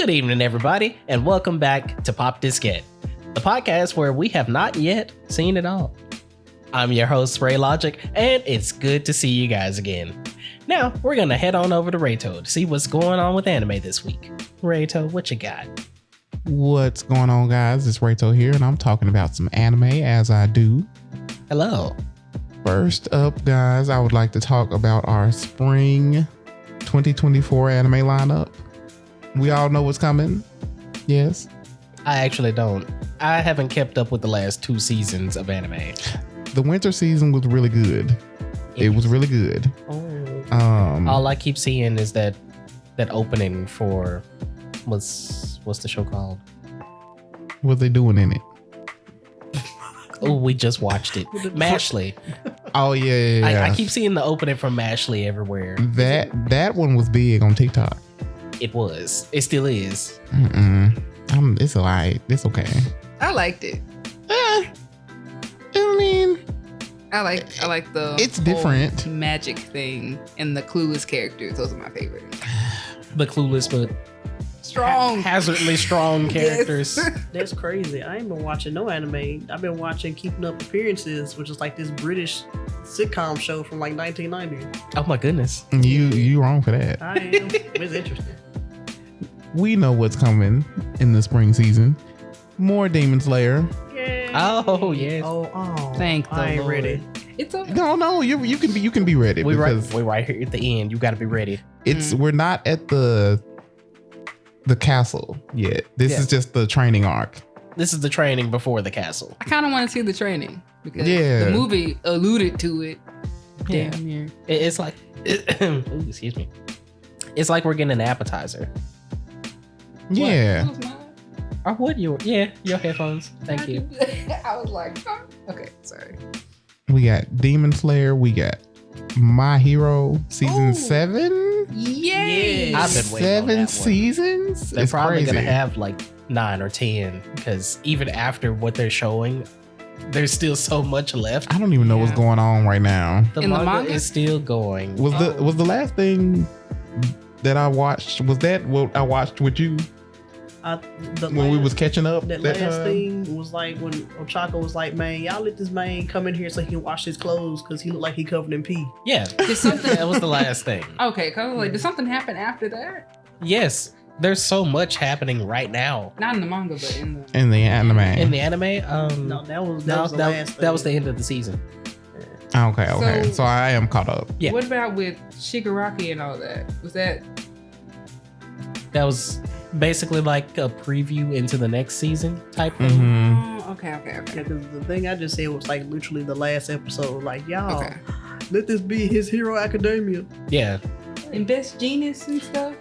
Good evening, everybody, and welcome back to PopDiskette, the podcast where we have not yet seen it all. I'm your host, Ray Logic, and it's good to see you guys again. Now, we're going to head on over to Rayto to see what's going on with anime this week. Rayto, what you got? What's going on, guys? It's Rayto here, and I'm talking about some anime as I do. Hello. First up, guys, I would like to talk about our spring 2024 anime lineup. We all know what's coming. Yes. I actually don't. I haven't kept up with the last 2 seasons of anime. The winter season was really good. It was really good. All I keep seeing is that opening for what's the show called? What they doing in it? Oh, we just watched it. Mashley. Oh yeah. I keep seeing the opening from Mashley everywhere. That one was big on TikTok. It was. It still is. It's alright. It's okay. I liked it. I mean, I like the it's whole different magic thing and the clueless characters. Those are my favorite. The clueless but Strong, hazardly strong characters. Yes. That's crazy. I ain't been watching no anime. I've been watching Keeping Up Appearances, which is like this British sitcom show from like 1990. Oh my goodness. you wrong for that. I am. It's interesting. We know what's coming in the spring season. More Demon Slayer. Yay. Oh yes. Oh. Thank the I ain't Lord. ready. It's okay. No, you can be ready we because right here at the end. You got to be ready. we're not at the castle yet. This is just the training arc. This is the training before the castle. I kind of want to see the training because Yeah. the movie alluded to it. Yeah. Damn near. It's like, ooh, excuse me. It's like we're getting an appetizer. Yeah. What was mine? Or what your headphones? Thank you. I was like, oh. Okay, sorry. We got Demon Slayer. We got My Hero season 7. Yay! I've been waiting on that 7 one. seasons. They're It's probably crazy. gonna have like 9 or 10 because even after what they're showing, there's still so much left. I don't even know what's Yeah. going on right now. The In the manga manga? is still going. Was the last thing that I watched, was that what I watched with you when we was catching up? That that last time? thing was like when Ochako was like, man, y'all let this man come in here so he can wash his clothes because he looked like he covered in pee. Yeah, Did something? that was the last thing. Okay, cause I was like, did something happen after that? Yes, there's so much happening right now Not in the manga, but in the. In the anime. in the anime. No, that was the last thing. that was the end of the season. Okay. So- So I am caught up. Yeah. What about with Shigaraki and all that? Was that? That was basically like a preview into the next season type thing. Mm-hmm. Oh, okay. Yeah, because the thing I just said was like literally the last episode. Like, y'all, Okay. let this be his Hero Academia. Yeah, And Best Genius and stuff.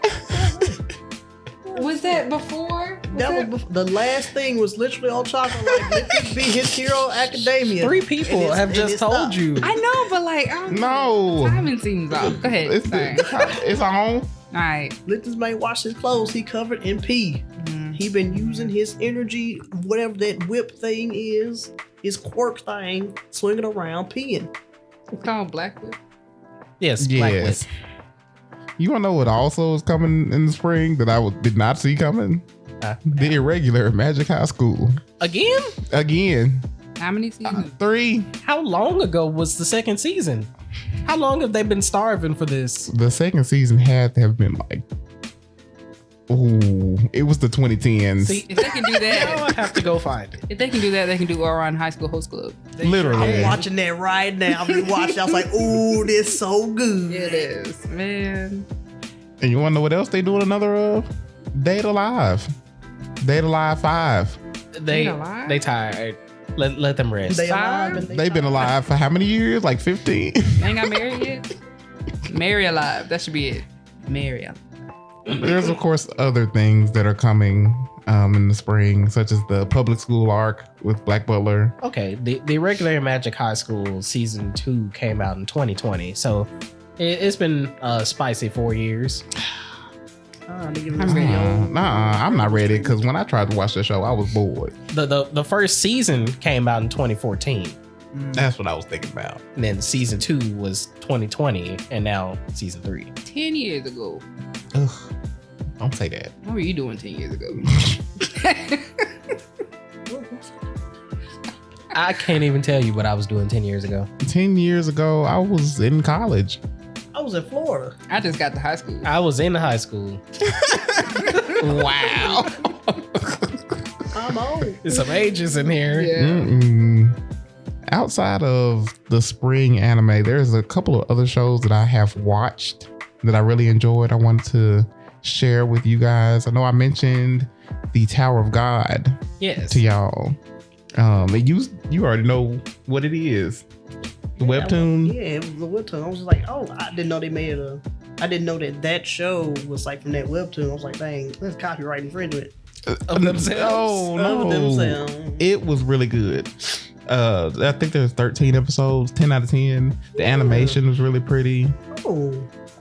Was that before? The last thing was literally all chocolate. Like, let this be his Hero Academia. 3 people And have just it's told not. you. I know, but like, I don't No. timing seems off. Go ahead. Sorry. It's on. All right. Let this man wash his clothes. He covered in pee. He been using his energy, whatever that whip thing is, his quirk thing, swinging around peeing. It's called Blackwood. Yes, Blackwood. Yes. You wanna know what also is coming in the spring that I did not see coming? The Irregular Magic High School. Again? How many seasons? 3. How long ago was the second season? How long have they been starving for this? The second season had to have been like, it was the 2010s. See, If they can do now that, I have to go find it. if they can do that, they can do Ouran High School Host Club. Literally. I'm watching that right now. I'm watching. I was like, ooh, this so good. It is, man. And you wanna know what else they doing another of? Data Live. Data Live 5. They alive? tired. Let them rest. They alive and They've been alive for how many years? Like 15? They ain't got married yet. Mary alive. That should be it. Mary alive. There's of course other things that are coming in the spring, such as the public school arc with Black Butler. Okay, the Regular Magic High School season 2 came out in 2020, so it's been a spicy 4 years. I'm ready. I'm not ready because when I tried to watch the show, I was bored. The first season came out in 2014. That's what I was thinking about. And then season 2 was 2020, and now season 3. 10 years ago. Ugh. Don't say that. What were you doing 10 years ago? I can't even tell you what I was doing 10 years ago. 10 years ago, I was in college. I was in Florida. I just got to high school. I was in high school. Wow. I'm old. There's some ages in here. Yeah. Mm-mm. Outside of the spring anime, there's a couple of other shows that I have watched that I really enjoyed. I wanted to share with you guys. I know I mentioned the Tower of God Yes. to y'all. And you already know what it is. The webtoon. Yeah, it was the webtoon. I was just like, oh, I didn't know they made I didn't know that show was like from that webtoon. I was like, dang, that's copyright infringement. Of themselves. No. Of themselves. It was really good. I think there's 13 episodes, 10 out of 10. The animation was really pretty. Oh.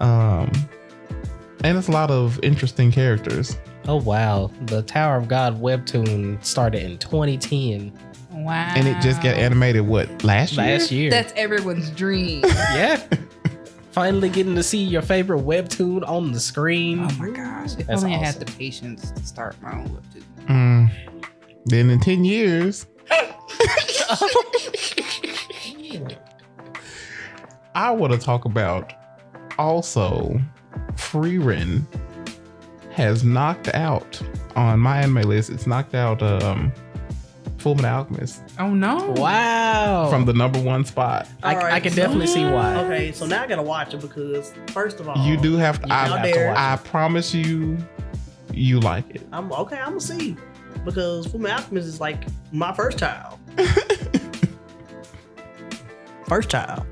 And it's a lot of interesting characters. Oh, wow. The Tower of God webtoon started in 2010. Wow. And it just got animated, what, last year? Last year. That's everyone's dream. Yeah. Finally getting to see your favorite webtoon on the screen. Oh my gosh. If That's only I had awesome. the patience to start my own webtoon. Then in 10 years, I want to talk about also Freerin has knocked out on MyAnimeList. It's knocked out Fullmetal Alchemist Oh no. Wow. from the #1 spot. I Alright, can definitely see why. Okay, so now I gotta watch it because first of all, You do have to. You have to watch I promise you like it. I'm gonna see because Fullmetal Alchemist is like my first child. First child.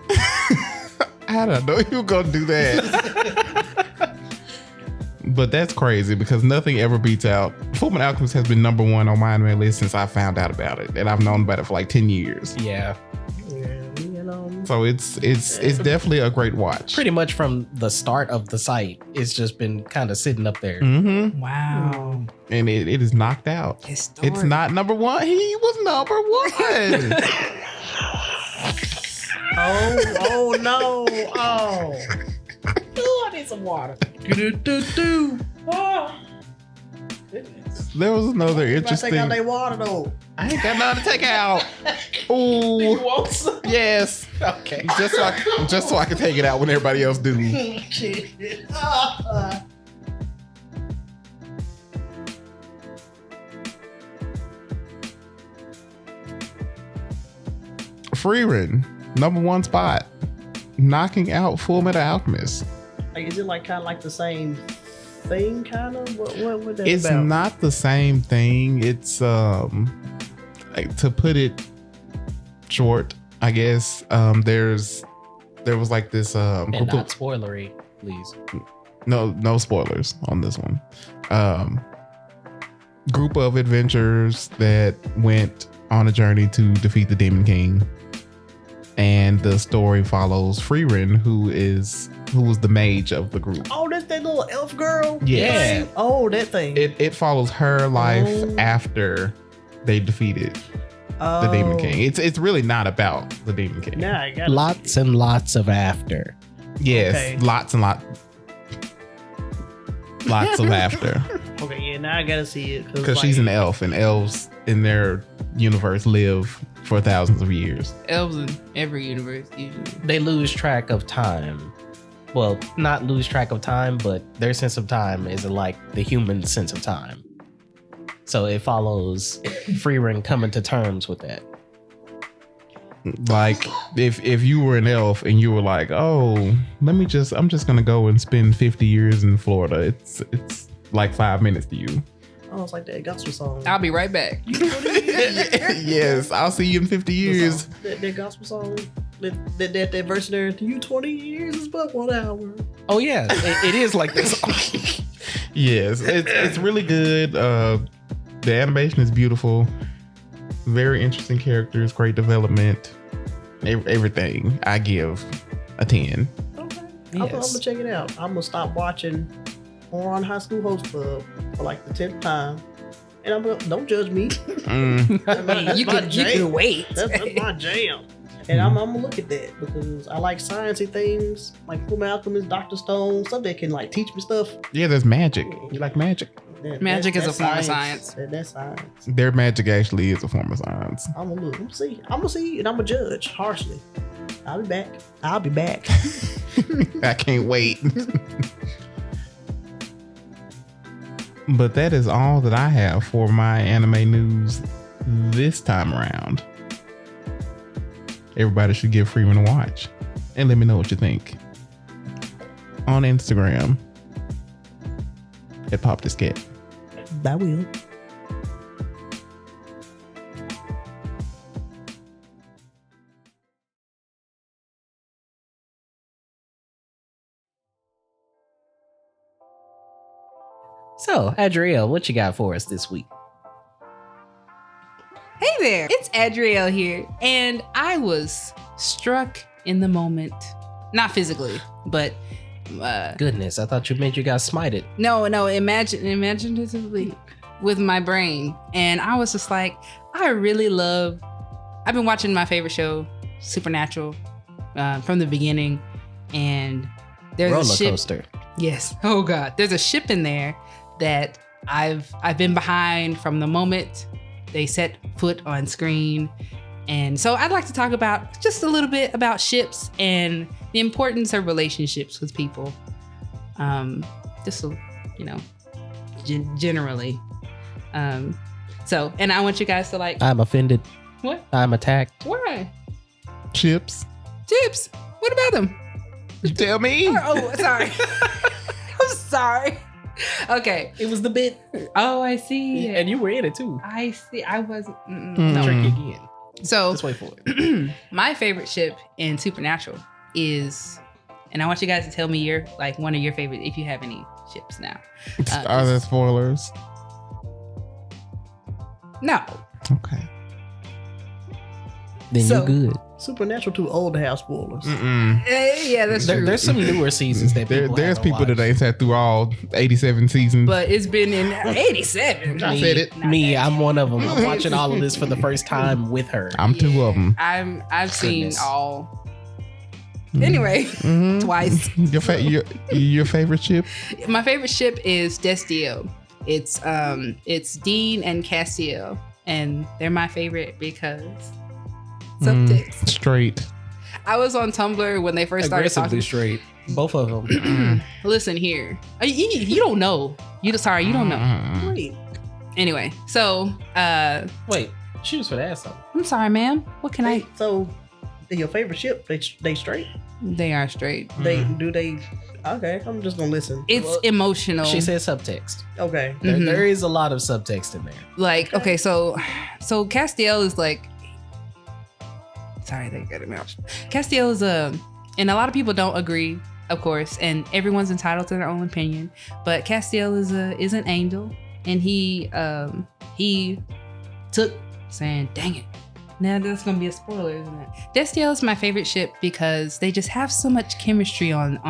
How did I know you were gonna do that? But that's crazy because nothing ever beats out. Fullmetal Alchemist has been #1 on MyAnimeList since I found out about it, and I've known about it for like 10 years. Yeah. Yeah, you know. So it's definitely a great watch. Pretty much from the start of the site, it's just been kind of sitting up there. Mm-hmm. Wow. And it is knocked out. Historic. It's not #1. He was #1. Oh no. Oh. I need some water. Oh. There was another Take out interesting. their water though. I ain't got nothing to take out. You Ooh, want some? yes. Okay. Just so I can take it out when everybody else do. Freerin, #1 spot, knocking out Fullmetal Alchemist. Like, is it like kind of like the same thing? Kind of. What would that It's about? not the same thing. It's like, to put it short, I guess. There was like this And group not of, spoilery, please. no spoilers on this one. Group of adventurers that went on a journey to defeat the Demon King. And the story follows Freerin, who was the mage of the group. Oh, that's that little elf girl. Yes. Thing? Oh, that thing. It follows her life Oh. after they defeated the Demon King. It's really not about the Demon King. Now I got Lots and lots of after. Yes, Okay. lots of after. Okay, yeah, now I gotta see it Because she's an elf, and elves in their universe live for thousands of years. Elves in every universe usually. They lose track of time. Well, not lose track of time, but their sense of time is like the human sense of time. So it follows Freerin coming to terms with that. Like if you were an elf and you were like, oh, I'm just gonna go and spend 50 years in Florida. It's like 5 minutes to you. Oh, it's like that gospel song. I'll be right back. Yes, I'll see you in 50 years. That gospel song. That verse there. To you, 20 years is but 1 hour. Oh yeah, it is like this. Yes, it's really good. The animation is beautiful. Very interesting characters, great development. Everything I give a 10. Okay. I'm gonna check it out. I'm gonna stop watching on High School Host Club for like the 10th time. And don't judge me. Mm. That's You my can jam. wait. That's my jam. And I'm gonna look at that because I like sciencey things, like Full Alchemist, Dr. Stone, stuff that can like teach me stuff. Yeah, there's magic. You like magic? Magic is a form of science. That's science. Their magic actually is a form of science. I'm gonna look. I'm gonna see, and I'm gonna judge harshly. I'll be back. I can't wait. But that is all that I have for my anime news this time around. Everybody should give Freeman a watch and let me know what you think on Instagram at PopDiskette. I will. So, Adriel, what you got for us this week? Hey there, it's Adriel here, and I was struck in the moment. Not physically, but Goodness, I thought you meant you got smited. imaginatively with my brain. And I was just like, I've been watching my favorite show, Supernatural, from the beginning, and there's Roller a ship. coaster. Yes. Oh God. There's a ship in there that I've been behind from the moment they set foot on screen. And so I'd like to talk about just a little bit about ships and the importance of relationships with people. Generally. So, and I want you guys to like, I'm offended. what? I'm attacked. Why? Chips. Chips. What about them? You tell me. Oh, sorry. I'm sorry. Okay. It was the bit. Oh, I see. And you were in it too. I see. I wasn't. Mm. Tricky again. So Just wait for it. my favorite ship in Supernatural is, and I want you guys to tell me one of your favorite, if you have any ships now. Are there spoilers? No. Okay. Then So- you're good. Supernatural too old to have spoilers. Yeah, that's true. There's some newer seasons that There's haven't people that watched. ain't sat through all 87 seasons. But it's been in 87. I said it. I'm one of them. I'm watching all of this for the first time with her. I'm two of them. I've seen Goodness. all. Anyway, twice. Your favorite ship? My favorite ship is Destiel. It's Dean and Castiel, and they're my favorite because subtext. Straight. I was on Tumblr when they first started Aggressively talking. straight. Both of them. Listen here, you don't know. You don't know. Wait, Anyway, so Wait, she was for that something. I'm sorry, ma'am. What can I? so your favorite ship? They straight? They are straight. They? Okay, I'm just gonna listen. It's emotional. She said subtext. Okay. There is a lot of subtext in there. Like, okay, so Castiel is like, sorry, they got it out. Castiel is and a lot of people don't agree, of course, and everyone's entitled to their own opinion. But Castiel is an angel, and he took saying, "Dang it." Now that's gonna be a spoiler, isn't it? Destiel is my favorite ship because they just have so much chemistry on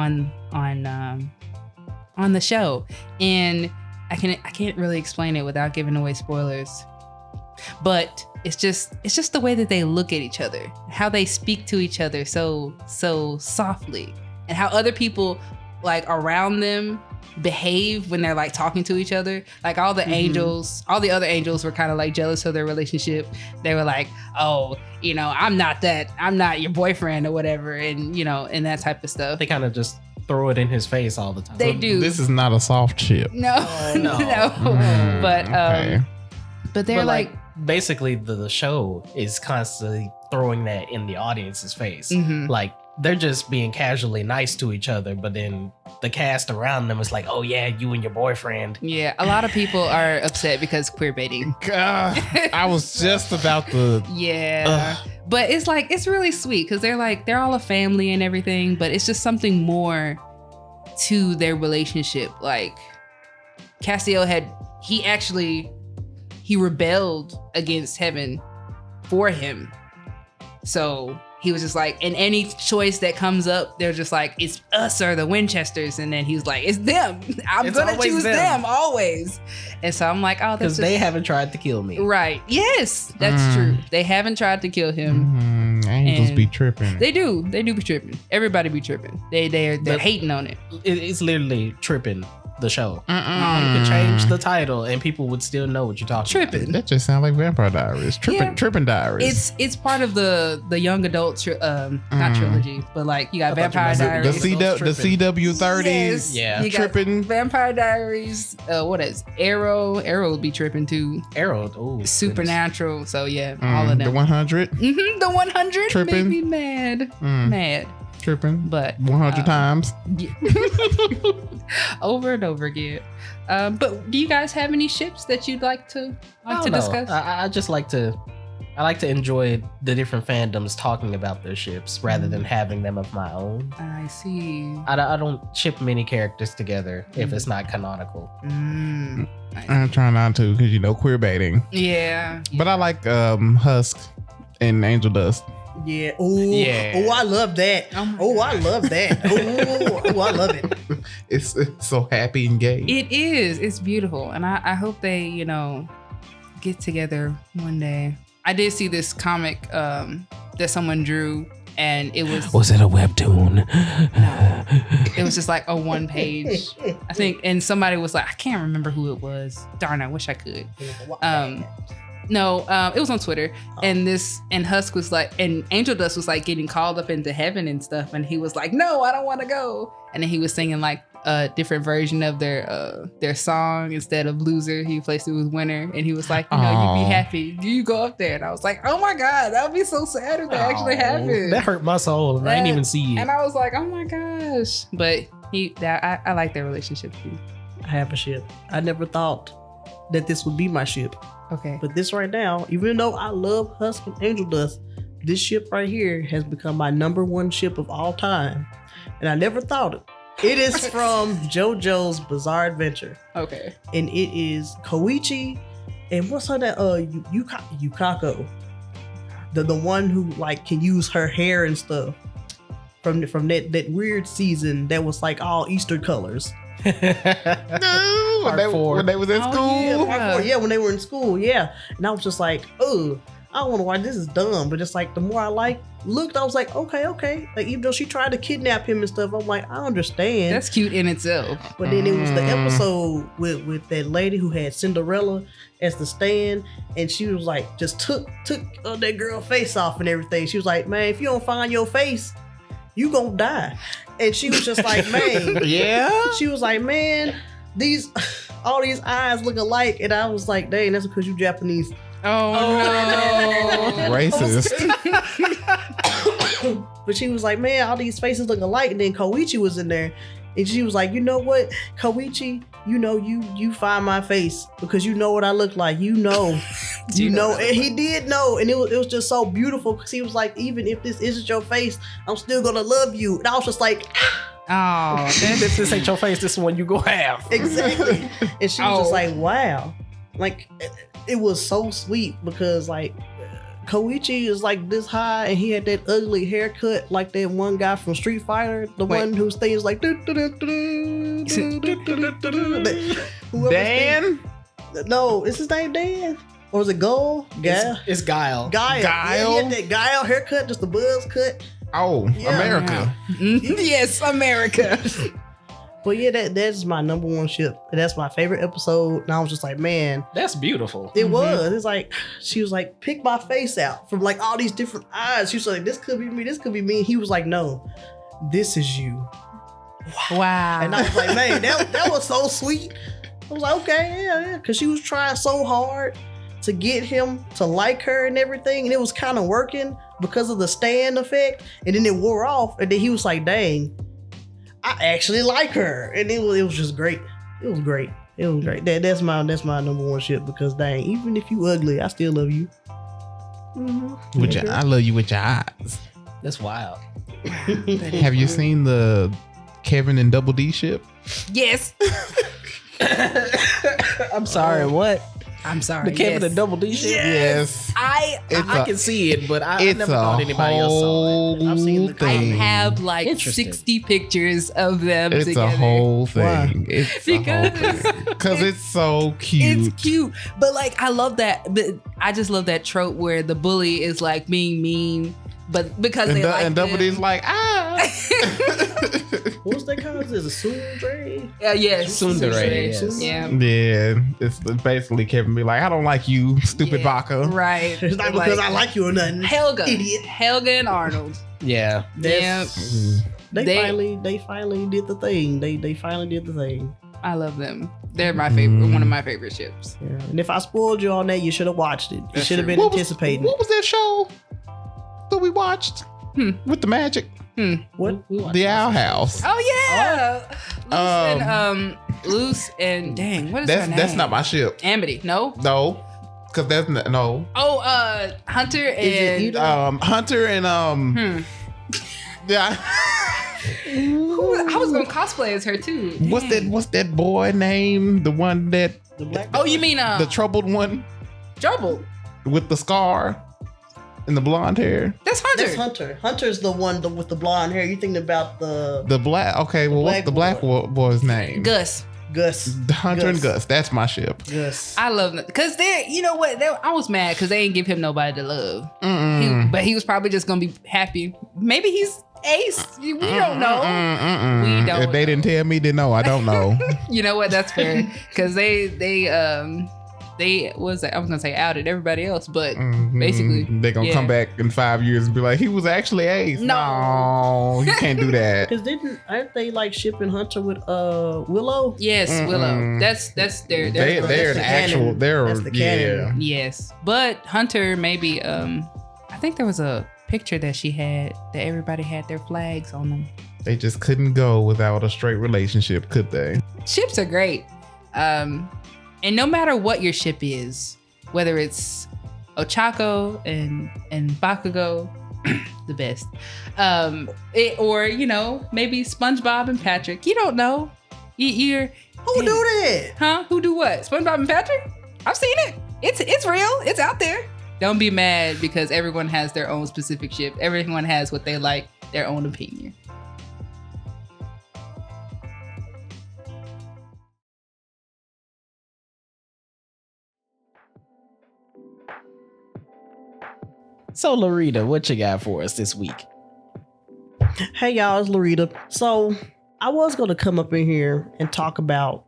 the show, and I can't really explain it without giving away spoilers. But it's just the way that they look at each other, how they speak to each other so softly, and how other people like around them behave when they're like talking to each other. Like all the other angels were kind of like jealous of their relationship. They were like, oh, I'm not your boyfriend or whatever, and and that type of stuff. They kind of just throw it in his face all the time. They do. This is not a soft ship. No, no. But Okay. but they're But like basically the show is constantly throwing that in the audience's face. Mhm. Like they're just being casually nice to each other, but then the cast around them is like, oh yeah, you and your boyfriend. yeah, a lot of people are upset because queer baiting. God, I was just about to. Yeah. But it's really sweet because they're all a family and everything, but it's just something more to their relationship. Like Castiel he rebelled against heaven for him. So he was just like, in any choice that comes up, they're just like, it's us or the Winchesters. And then he's like, it's them. I'm It's going to always choose them. them always. And so I'm like, oh, that's Because they haven't tried to kill me. right. Yes, that's true. They haven't tried to kill him. Angels And be tripping. They do be tripping. Everybody be tripping. They're But- hating on it. It's literally tripping the show. You Mm-mm. could change the title and people would still know what you're talking Tripping. That just sounds like Vampire Diaries. Yeah. Tripping Diaries. It's part of the young adult not trilogy, but like you got I thought you Vampire meant the Diaries. CW30s. Yes. Yeah. You got Tripping. Vampire Diaries. What is Arrow? Arrow will be tripping too. about. Arrow. Oh, Supernatural. So yeah, all of The them. 100. The 100 Tripping. made me mad. Mm. Mad. Tripping. But 100 times. yeah. Over and over again. But do you guys have any ships that you'd like to discuss? I just like to. I like to enjoy the different fandoms talking about their ships rather than having them of my own. I see. I don't ship many characters together if it's not canonical. I'm trying not to because queer baiting. Yeah. But I like Husk and Angel Dust. Yeah. Oh, Yeah. Oh, I love that. Oh I love that. Oh, I love it. It's so happy and gay. It is. It's beautiful. And I hope they, get together one day. I did see this comic that someone drew, and it was it a webtoon? it was just like a one page, I think, and somebody was like, I can't remember who it was. Darn, I wish I could. No, it was on Twitter, and Husk was like, and Angel Dust was like getting called up into heaven and stuff, and he was like, no, I don't want to go, and then he was singing like a different version of their song instead of loser. He replaced it with winner, and he was like, you'd be happy, you go up there, and I was like, oh my god, that would be so sad if that actually happened. That hurt my soul, and I didn't even see it. And I was like, oh my gosh, but I like their relationship too. I have a ship. I never thought that this would be my ship. Okay. But this right now, even though I love Husk and Angel Dust, this ship right here has become my number one ship of all time. And I never thought it. It is from JoJo's Bizarre Adventure. Okay. And it is Koichi and what's her name? Yukako. The one who like can use her hair and stuff. From that weird season that was like all Easter colors. When they was in school. Yeah, when they were in school, yeah. And I was just like, oh, I don't know why this is dumb, but just like the more I looked, I was like, okay. Like even though she tried to kidnap him and stuff, I'm like, I understand. That's cute in itself. But then it was the episode with that lady who had Cinderella as the stand, and she was like, just took that girl face off and everything. She was like, man, if you don't find your face, you gonna die. And she was just like, man, Yeah. she was like, man, all these eyes look alike, and I was like, dang, that's because you Japanese. Oh no. Racist. But she was like, man, all these faces look alike. And then Koichi was in there, and she was like, you know what, Koichi, you find my face because you know what I look like. You know, and he did know, and it was just so beautiful because he was like, even if this isn't your face, I'm still gonna love you. And I was just like, Oh, this ain't your face. This is one you go have. exactly. And she was just like, wow, like it was so sweet because like Koichi is like this high and he had that ugly haircut like that one guy from Street Fighter, the one whose thing is like Dan? No, is his name Dan? Or is it Guile? It's Guile. Guile. Yeah, he had that Guile haircut, just the buzz cut. Oh, Yeah. America. Yes, America. But yeah, that's my number one ship. And that's my favorite episode. And I was just like, man, That's beautiful. it was. It's like, she was like, pick my face out from like all these different eyes. She was like, this could be me, this could be me. And he was like, no, this is you. Wow. And I was like, man, that was so sweet. I was like, okay, yeah. Because she was trying so hard to get him to like her and everything. And it was kind of working because of the stand effect. And then it wore off. And then he was like, dang, I actually like her. And it was just great. It was great. It was great. That's my number one ship because dang, even if you ugly, I still love you. Mm-hmm. I love you with your eyes. That's wild. Have you seen the Kevin and Double D ship? Yes. I'm sorry, what? I'm sorry. The Kevin yes. and Double D shit? Yes. I I can see it, but I It's never thought a anybody else saw it. whole I've seen the thing. have like Interesting. 60 pictures of them It's together. a whole thing. Why? It's a whole Because- thing. Because it's so cute. It's cute, but like I love that. But I just love that trope where the bully is like being mean but because they like and Dumbledore's them. like, What's that called? Is it Sundre? Yes. Tsundere, yes. Yeah. yeah, it's basically Kevin be like, I don't like you, stupid Baka. Right. It's not because I like you or nothing. Helga. Idiot. Helga and Arnold. Yeah. That's- They They- finally did the thing. They finally did the thing. I love them. They're my favorite. One of my favorite ships. Yeah. And if I spoiled you on that, you should have watched it. You That's should have true. been anticipating. What was that show that we watched with the magic? What? The Owl House. Oh yeah. Luce and dang, what is her name? That's not my ship. Amity. No. No, because that's not, no. Oh, Hunter it you? and Hunter and yeah. I was gonna cosplay as her too. What's that boy name? The one that The black. Oh, you mean the troubled one Trouble? with the scar and the blonde hair. That's Hunter. That's Hunter. Hunter's the one with the blonde hair. You thinking about the The black. Okay, well, what's the black boy's name? Gus. Gus? Hunter and Gus. That's my ship. Gus. I love them because they're. You know what? I was mad because they didn't give him nobody to love. But he was probably just gonna be happy. Maybe he's ace. We don't know. We don't. If they didn't tell me, then no, I don't know. You know what? That's fair because they was I was gonna say outed everybody else, but basically they're gonna come back in 5 years and be like, he was actually ace. No. You can't do that. Because aren't they like shipping Hunter with Willow? Yes, Willow. That's their. They're the an actual. canon. They're That's the canon. Yes, but Hunter maybe. I think there was a picture that she had that everybody had their flags on them. They just couldn't go without a straight relationship, could they? Ships are great, and no matter what your ship is, whether it's Ochako and Bakugo, the best, or maybe SpongeBob and Patrick. You don't know. You're Who do that? Huh? Who do what? SpongeBob and Patrick? I've seen it. It's real. It's out there. Don't be mad because everyone has their own specific ship. Everyone has what they like, their own opinion. So, Lorita, what you got for us this week? Hey y'all, it's Lorita. So I was gonna come up in here and talk about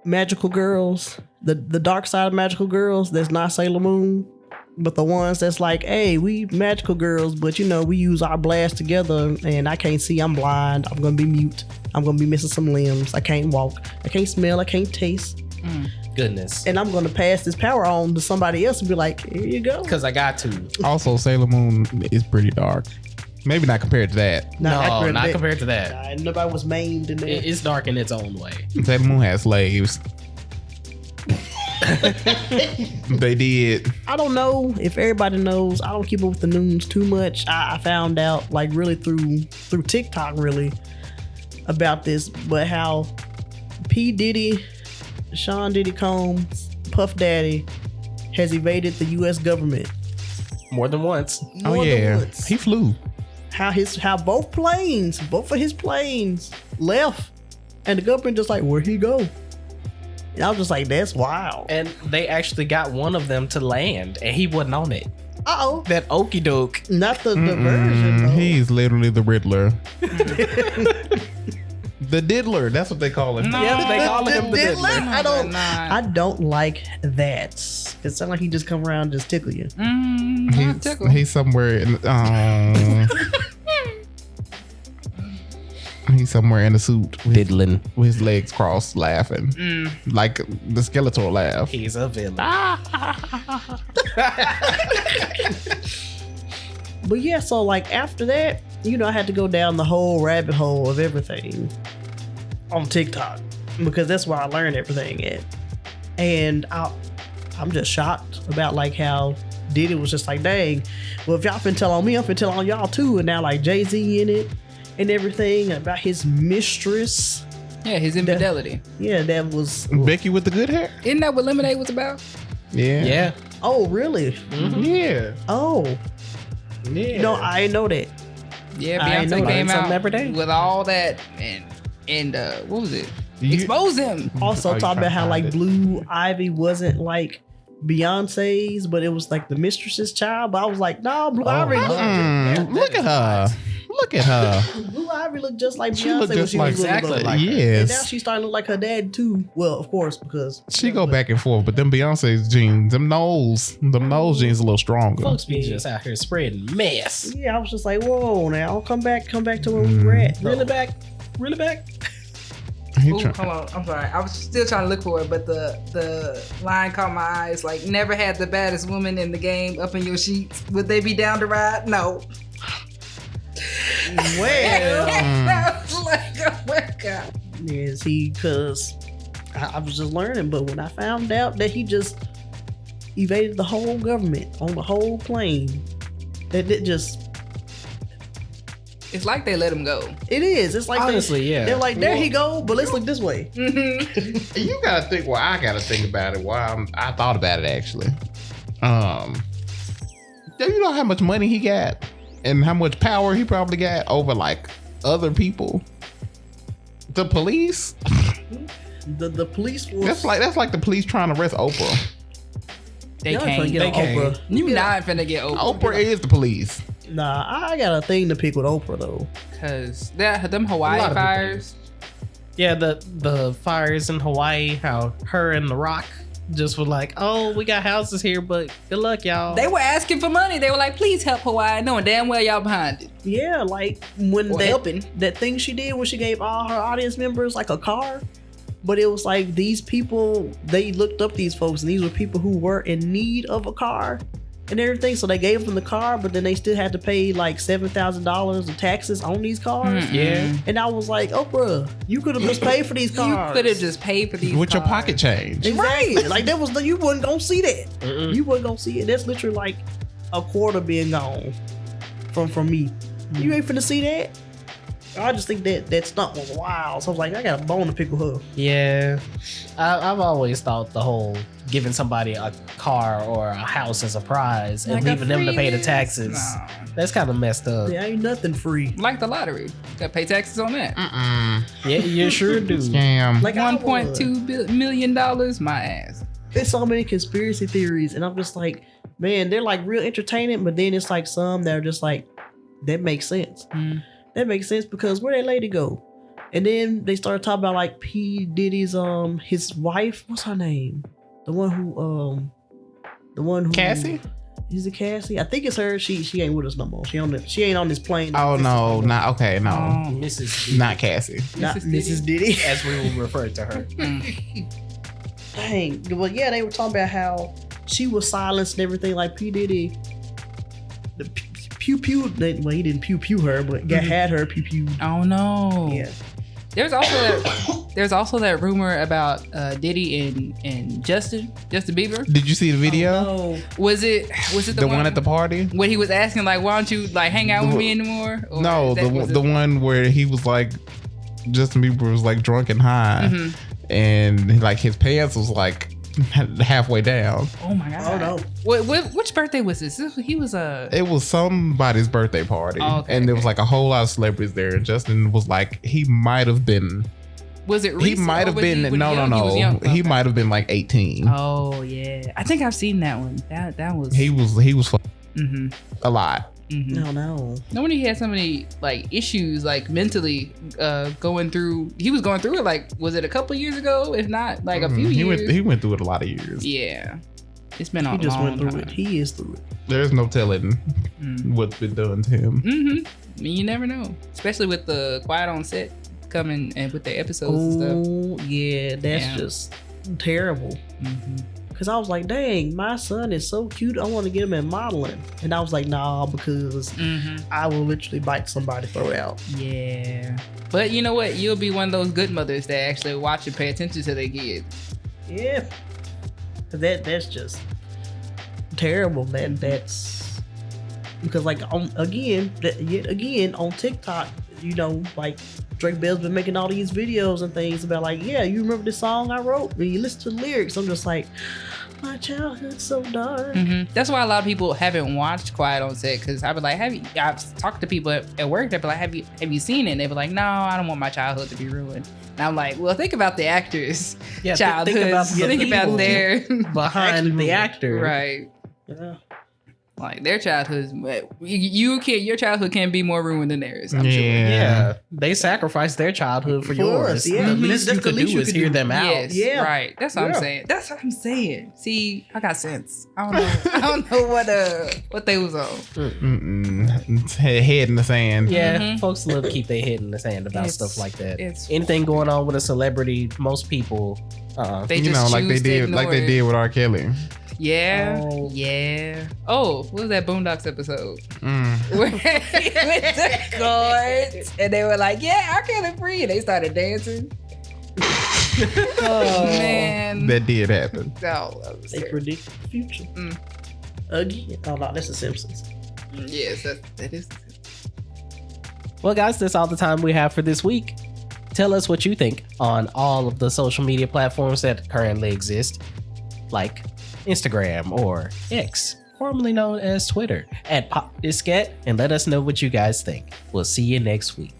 magical girls, the dark side of magical girls that's not Sailor Moon, but the ones that's like, hey, we magical girls, but we use our blast together and I can't see, I'm blind, I'm gonna be mute, I'm gonna be missing some limbs, I can't walk, I can't smell, I can't taste. Goodness. And I'm gonna pass this power on to somebody else and be like, here you go. Because I got to. Also, Sailor Moon is pretty dark. Maybe not compared to that. No, not compared to that. Nah, nobody was maimed in there. It's dark in its own way. Sailor Moon has slaves. They did. I don't know if everybody knows. I don't keep up with the news too much. I found out like really through TikTok really about this, but how P. Diddy, Sean Diddy Combs, Puff Daddy has evaded the U.S. government. More than once. More than once. He flew. How both of his planes left, and the government just like, where'd he go? And I was just like, that's wild. And they actually got one of them to land, and he wasn't on it. Uh-oh. That okie doke. Not the version, though. He's literally the Riddler. The Diddler. That's what they call him. No. Yeah, they call him the Diddler? Diddler. I don't like that. It sounds like he just come around and just tickle you. He's somewhere in he's somewhere in a suit Diddling. with his legs crossed laughing. Like the Skeletor laugh. He's a villain. But yeah, so like after that, I had to go down the whole rabbit hole of everything on TikTok because that's where I learned everything at. And I'm just shocked about like how Diddy was just like, dang, well, if y'all finna tell on me, I'm finna tell on y'all too. And now like Jay-Z in it and everything about his mistress. Yeah, his infidelity. That was... Becky with the good hair? Isn't that what Lemonade was about? Yeah. Yeah. Oh, really? Mm-hmm. Yeah. Oh. Yeah. No, I didn't know that. Yeah, I know Beyonce came that. out Every day. with all that and what was it? Expose him. Also Oh, you talk trying about to how find like it. Blue Ivy wasn't like Beyonce's, but it was like the mistress's child. But I was like, no, Blue Ivy Look at her. Look at her. Blue Ivy looked just like She Beyonce looked when just she like was little. exactly though. like her. And now Yes. she's starting to look like her dad too. Well, of course, because She go back and forth, but them Beyonce's jeans, them nose jeans a little stronger. Folks be just out here spreading mess. yeah, I was just like, whoa, now come back to where we were at. Really back? Really back? He Ooh, try- hold on. I'm sorry. I was still trying to look for it, but the line caught my eyes. Like, never had the baddest woman in the game up in your sheets. Would they be down to ride? No. Well, I was like, oh my God. yeah, see, because I was just learning, but when I found out that he just evaded the whole government on the whole plane, that it just, It's like they let him go. it is. It's like Honestly, yeah. they're like, there he go, but let's look this way. You gotta think. Well, I gotta think about it. I thought about it actually. Do you know how much money he got and how much power he probably got over like other people? The police. The police force. That's like the police trying to arrest Oprah. They Y'all ain't finna can't. get They on can't. Oprah. You not finna get Oprah. Oprah is the police. Nah, I got a thing to pick with Oprah though. Because them A Hawaii lot of people fires. Yeah, the fires in Hawaii, how her and The Rock just were like, oh, we got houses here, but good luck, y'all. They were asking for money. They were like, please help Hawaii, knowing damn well y'all behind it. Yeah, like when Or helping. that thing she did when she gave all her audience members like a car. But it was like these people, they looked up these folks, and these were people who were in need of a car and everything. So they gave them the car, but then they still had to pay like $7,000 of taxes on these cars. Mm-mm. Yeah. And I was like, Oprah, you could have just paid for these cars. You could have just paid for these With your cars. pocket change. Exactly. Like that was you wasn't gonna see that. Mm-mm. You wasn't gonna see it. That's literally like a quarter being gone from me. You ain't finna see that. I just think that stunt was wild. So I was like, I got a bone to pick with her. Yeah. I've always thought the whole giving somebody a car or a house as a prize and Like a leaving them to pay the free- taxes, No. that's kind of messed up. There ain't nothing free. Like the lottery. Gotta pay taxes on that. Yeah, you sure do. Scam. Like I $1.2 million, my ass. There's so many conspiracy theories, and I'm just like, man, they're like real entertaining, but then it's like some that are just like, that makes sense. Mm. That makes sense because where'd that lady go? And then they started talking about like P. Diddy's his wife, what's her name? The one who Cassie? Is it Cassie? I think it's her. She ain't with us no more. She ain't on this plane. Oh no, not okay, no. Oh. Mrs. Diddy, Not Cassie. Not Mrs. Mrs. Diddy. as we will refer to her. Dang. Well, yeah, they were talking about how she was silenced and everything. Like P. Diddy, the pew pew. Well, he didn't pew pew her, but had her pew pew. Oh no. Yeah. There's also that rumor about Diddy and Justin Bieber. Did you see the video? Oh, no. Was it The one at the party? when he was asking like, why don't you like hang out with me anymore? Or No, was the one where he was like, Justin Bieber was like drunk and high, Mhm. and like his pants was like halfway down. Oh my god. Oh no. Which birthday was this? He was It was somebody's birthday party, Oh, okay, and there was okay. like a whole lot of celebrities there. And Justin was like, he might have been, Was it? he recent, might or have was he- been, was he no, young? He was young. he Okay. might have been like 18. Oh yeah, I think I've seen that one. That was. He was Mm-hmm. a lot. Mm-hmm. No, no. No wonder he had so many like issues, like mentally, going through. He was going through it. Like, was it a couple years ago? If not, like a few he years. he went through it a lot of years. Yeah, it's been a He just long went through time. it. He is through it. There's no telling Mm. what's been done to him. Mm-hmm. I mean, you never know, especially with the Quiet on Set coming and with their episodes and stuff. Oh yeah, that's Yeah. just terrible. Mm-hmm. Cause I was like, dang, my son is so cute. I want to get him in modeling. And I was like, nah, because Mm-hmm. I will literally bite somebody, throw it out. Yeah, but you know what? You'll be one of those good mothers that actually watch and pay attention to their kids. Yeah. That's just terrible. That's because like yet again on TikTok, you know, like Drake Bell's been making all these videos and things about like, yeah, you remember this song I wrote? When you listen to the lyrics, I'm just like, My childhood's so dark. That's why a lot of people haven't watched Quiet on Set, because I be like, I've talked to people at work that be like, have you seen it? And they be like, no, I don't want my childhood to be ruined. And I'm like, well, think about the actors' childhood. Think about their behind the actor, right? Yeah. Like their childhoods, your childhood can't be more ruined than theirs. I'm sure. Yeah, they sacrificed their childhood for yours. Us, yeah. The least you That's could the least do you is could hear do. them out. Yes, Yeah. right. That's what I'm Yeah. saying. That's what I'm saying. See, I got sense. I don't know. I don't know what they was on. Head in the sand. Yeah, folks love to keep their head in the sand about It's- stuff like that. it's- Anything going on with a celebrity, most people, They You just know, like they choose to did, like ignore they it. did with R. Kelly. Yeah, Oh. yeah. Oh, what was that Boondocks episode? Mm. Where he went to court and they were like, "Yeah, I can't free," and they started dancing. Oh man, That did happen. oh, that was They terrible. predict the future. Again. Oh no, that's the Simpsons. Yes, that is. Well, guys, that's all the time we have for this week. Tell us what you think on all of the social media platforms that currently exist, like Instagram or X, formerly known as Twitter, at PopDiskette, and let us know what you guys think. We'll see you next week.